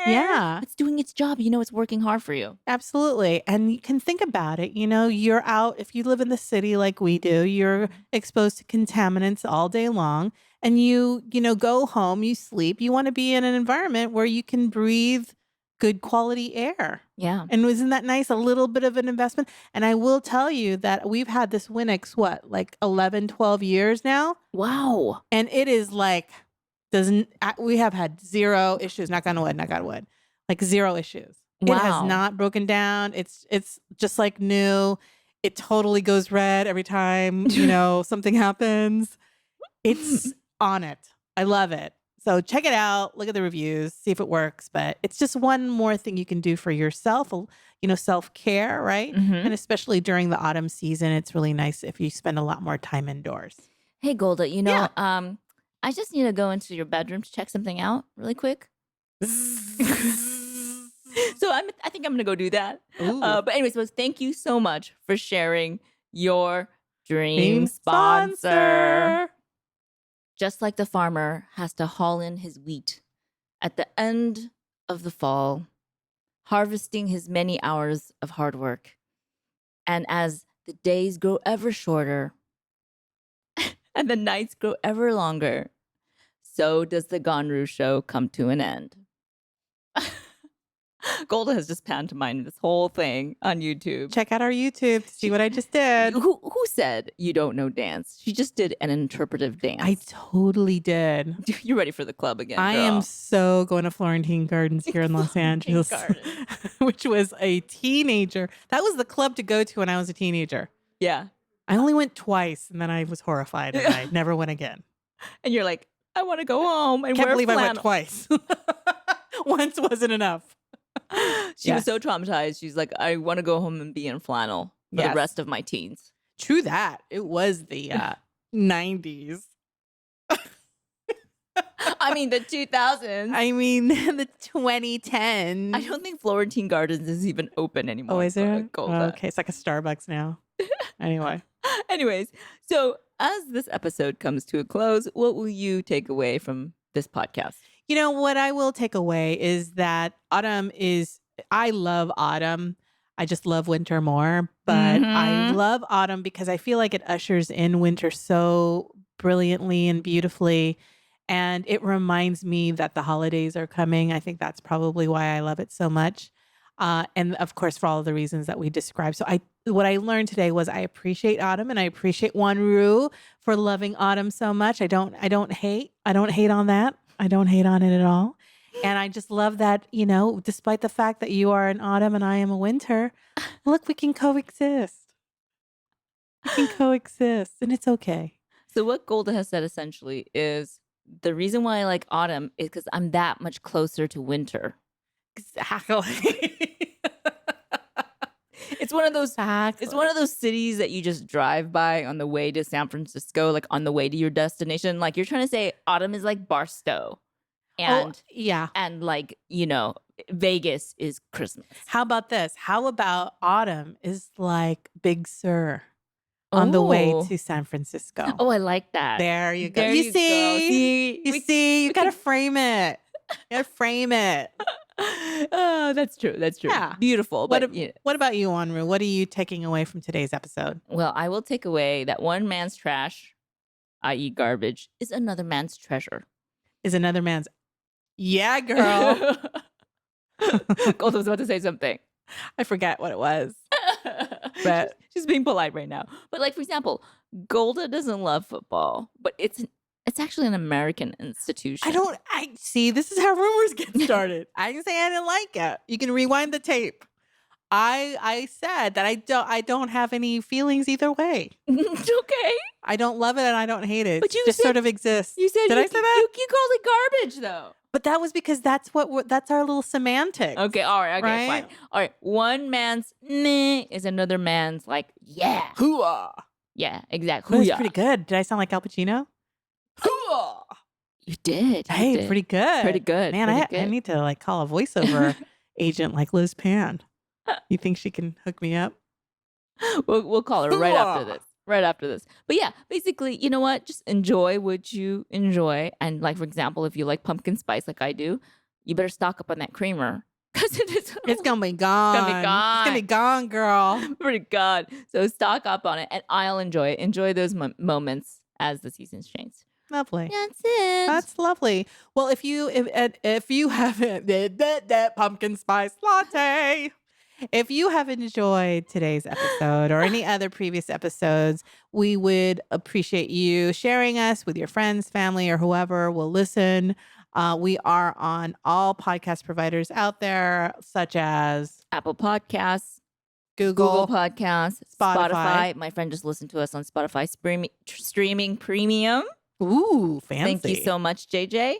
Yeah. It's doing its job. You know, it's working hard for you. Absolutely. And you can think about it. You know, you're out, if you live in the city like we do, you're exposed to contaminants all day long. And you go home, you sleep. You want to be in an environment where you can breathe good quality air. Yeah. And isn't that nice? A little bit of an investment. And I will tell you that we've had this Winix, like 11, 12 years now? Wow. And it is like, we have had zero issues, knock on wood, like zero issues. Wow. It has not broken down. It's just like new. It totally goes red every time, something happens. It's on it. I love it. So check it out. Look at the reviews, see if it works. But it's just one more thing you can do for yourself, self-care, right? Mm-hmm. And especially during the autumn season, it's really nice if you spend a lot more time indoors. Hey, Golda, I just need to go into your bedroom to check something out really quick. So I think I'm going to go do that. But anyways, thank you so much for sharing your dream sponsor. Just like the farmer has to haul in his wheat at the end of the fall, harvesting his many hours of hard work. And as the days grow ever shorter and the nights grow ever longer, so does the Ganru show come to an end. Golda has just pantomimed this whole thing on YouTube. Check out our YouTube to see what I just did. Who said you don't know dance? She just did an interpretive dance. I totally did. You're ready for the club again, I am so going to Florentine Gardens here in Los Angeles, which was a teenager. That was the club to go to when I was a teenager. Yeah. I only went twice and then I was horrified and I never went again. And you're like, I want to go home and Can't wear believe flannel. I went twice. Once wasn't enough. She was so traumatized. She's like, I want to go home and be in flannel for the rest of my teens. True that. It was the 90s. I mean, the 2000s. I mean, the 2010s. I don't think Florentine Gardens is even open anymore. Oh, is there? Golda. Okay, it's like a Starbucks now. Anyway. Anyways, so as this episode comes to a close, what will you take away from this podcast? You know, what I will take away is that I love autumn. I just love winter more, but I love autumn because I feel like it ushers in winter so brilliantly and beautifully. And it reminds me that the holidays are coming. I think that's probably why I love it so much. And of course, for all of the reasons that we described. So what I learned today was I appreciate autumn and I appreciate Wanru for loving autumn so much. I don't hate on that. I don't hate on it at all. And I just love that, despite the fact that you are an autumn and I am a winter, look, we can coexist. We can coexist and it's okay. So what Golda has said essentially is the reason why I like autumn is because I'm that much closer to winter. Exactly. It's one of those. It's one of those cities that you just drive by on the way to San Francisco, like on the way to your destination. Like you're trying to say, autumn is like Barstow, and and like Vegas is Christmas. How about this? How about autumn is like Big Sur on the way to San Francisco? Oh, I like that. There you go. There You see, you gotta frame it. You gotta frame it. Oh, that's true. That's true. Yeah. Beautiful. What But what about you, Wanru? What are you taking away from today's episode? well, I will take away that one man's trash, i.e., garbage, is another man's treasure. Is another man's. Yeah, girl. Golda was about to say something. I forget what it was. But she's being polite right now. But like, for example, Golda doesn't love football, but it's actually an American institution. I see. This is how rumors get started. I didn't say I didn't like it. You can rewind the tape. I said that I don't have any feelings either way. Okay. I don't love it and I don't hate it. But you just said, sort of exists. You said Did I say that? You called it garbage though. But that was because that's our little semantics. Okay, all right, okay, right? fine. All right, one man's meh is another man's like, yeah. Hooah. Yeah, exactly. That was pretty good. Did I sound like Al Pacino? Hooah. You did. Hey, did. pretty good. Pretty good. Man, pretty I good. need to like call a voiceover agent like Liz Pan. You think she can hook me up? We'll call her right after this. Right after this. But yeah, basically, you know what? Just enjoy what you enjoy. And like, for example, if you like pumpkin spice like I do, you better stock up on that creamer. Because it's going to be gone. It's going to be gone. It's going to be gone, girl. Pretty God. So stock up on it and I'll enjoy it. Enjoy those moments as the seasons change. Lovely. That's it. That's lovely. Well, if you haven't that pumpkin spice latte, if you have enjoyed today's episode or any other previous episodes, we would appreciate you sharing us with your friends, family, or whoever will listen. We are on all podcast providers out there, such as Apple Podcasts, Google Podcasts, Spotify. My friend just listened to us on Spotify streaming premium. Ooh, fancy. Thank you so much, JJ.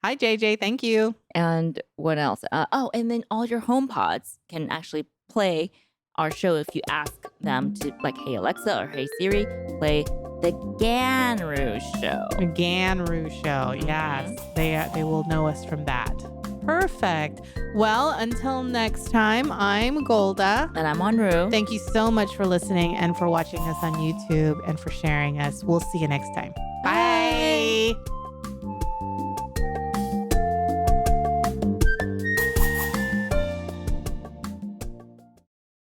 Hi, JJ. Thank you. And what else? And then all your HomePods can actually play our show if you ask them to, like, hey, Alexa or hey, Siri, play the Ganru show. The Ganru show. Yes. They will know us from that. Perfect. Well, until next time, I'm Golda. And I'm Wanru. Thank you so much for listening and for watching us on YouTube and for sharing us. We'll see you next time. Bye.